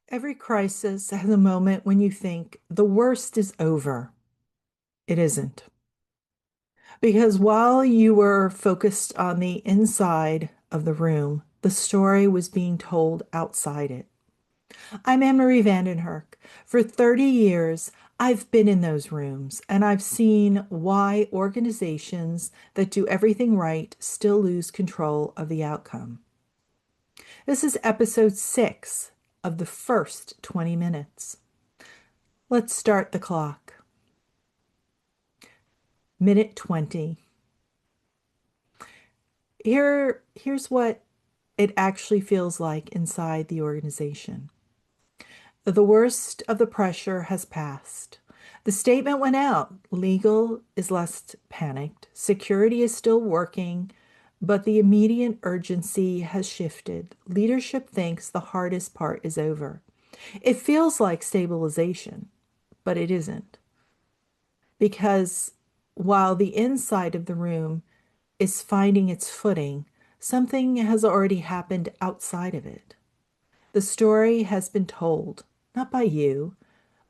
Every crisis has a moment when you think the worst is over. It isn't. Because while you were focused on the inside of the room, the story was being told outside it. I'm Anne-Marie Hurk. For 30 years, I've been in those rooms and I've seen why organizations that do everything right still lose control of the outcome. This is episode 6 of the first 20 minutes. Let's start the clock. Minute 20. Here's what it actually feels like inside the organization. The worst of the pressure has passed. The statement went out. Legal is less panicked. Security is still working, but the immediate urgency has shifted. Leadership thinks the hardest part is over. It feels like stabilization, but it isn't. Because while the inside of the room is finding its footing, something has already happened outside of it. The story has been told, not by you,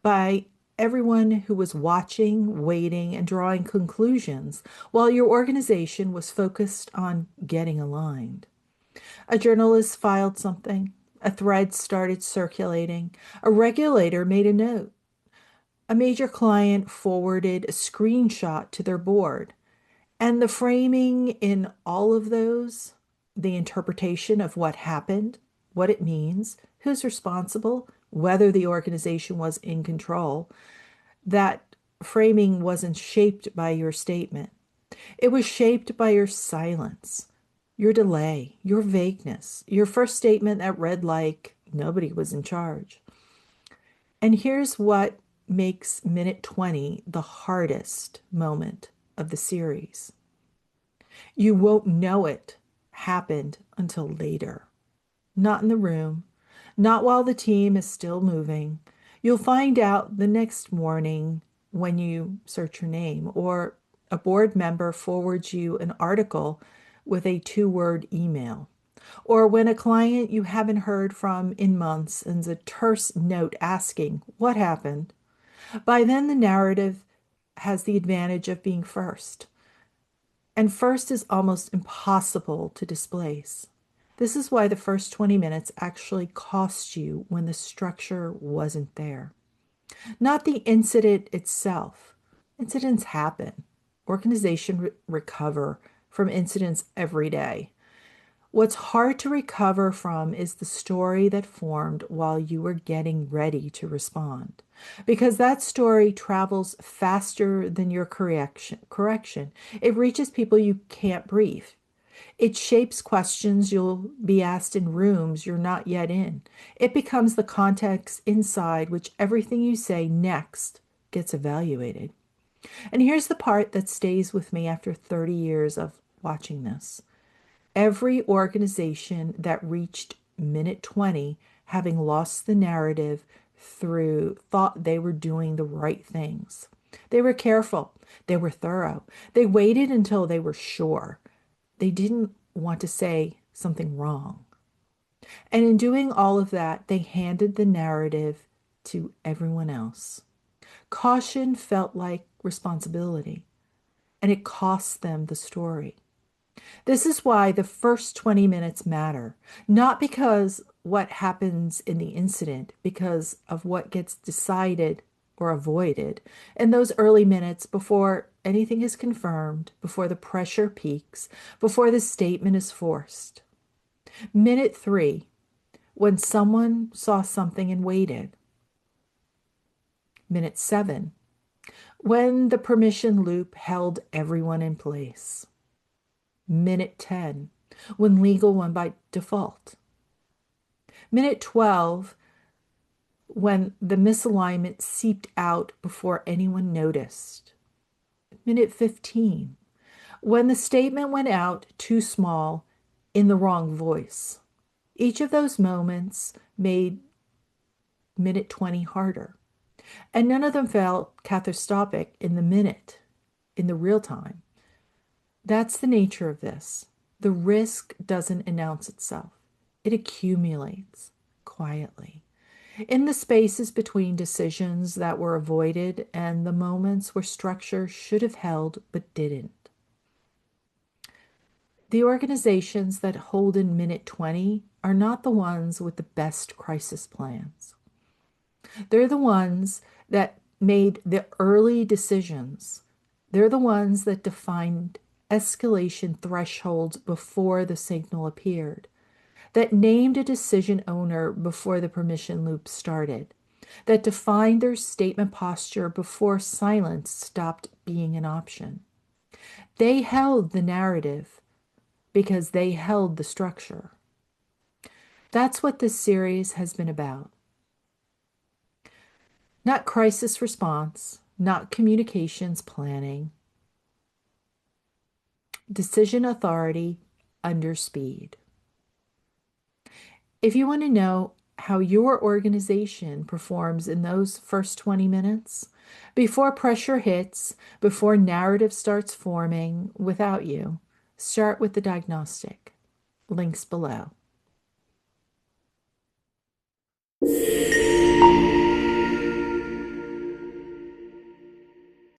by everyone who was watching, waiting, and drawing conclusions while your organization was focused on getting aligned. A journalist filed something, a thread started circulating, a regulator made a note, a major client forwarded a screenshot to their board. And the framing in all of those, the interpretation of what happened, what it means, who's responsible, whether the organization was in control, that framing wasn't shaped by your statement. It was shaped by your silence, your delay, your vagueness, your first statement that read like nobody was in charge. And here's what makes minute 20 the hardest moment of the series. You won't know it happened until later. Not in the room, not while the team is still moving. You'll find out the next morning when you search your name, or a board member forwards you an article with a 2-word email, or when a client you haven't heard from in months sends a terse note asking what happened. By then, the narrative has the advantage of being first. And first is almost impossible to displace. This is why the first 20 minutes actually cost you when the structure wasn't there. Not the incident itself. Incidents happen. Organizations recover from incidents every day. What's hard to recover from is the story that formed while you were getting ready to respond. Because that story travels faster than your correction. It reaches people you can't brief. It shapes questions you'll be asked in rooms you're not yet in. It becomes the context inside which everything you say next gets evaluated. And here's the part that stays with me after 30 years of watching this. Every organization that reached minute 20, having lost the narrative through thought they were doing the right things. They were careful. They were thorough. They waited until they were sure. They didn't want to say something wrong. And in doing all of that, they handed the narrative to everyone else. Caution felt like responsibility, and it cost them the story. This is why the first 20 minutes matter, not because what happens in the incident, because of what gets decided or avoided in those early minutes before anything is confirmed, before the pressure peaks, before the statement is forced. Minute 3, when someone saw something and waited. Minute 7, when the permission loop held everyone in place. Minute 10, when legal won by default. Minute 12, when the misalignment seeped out before anyone noticed. Minute 15, when the statement went out too small in the wrong voice. Each of those moments made minute 20 harder. And none of them felt catastrophic in the minute, in the real time. That's the nature of this. The risk doesn't announce itself, it accumulates quietly in the spaces between decisions that were avoided and the moments where structure should have held but didn't. The organizations that hold in minute 20 are not the ones with the best crisis plans. They're the ones that made the early decisions. They're the ones that defined escalation thresholds before the signal appeared, that named a decision owner before the permission loop started, that defined their statement posture before silence stopped being an option. They held the narrative because they held the structure. That's what this series has been about. Not crisis response, not communications planning, decision authority under speed. If you want to know how your organization performs in those first 20 minutes, before pressure hits, before narrative starts forming without you, start with the diagnostic. Links below.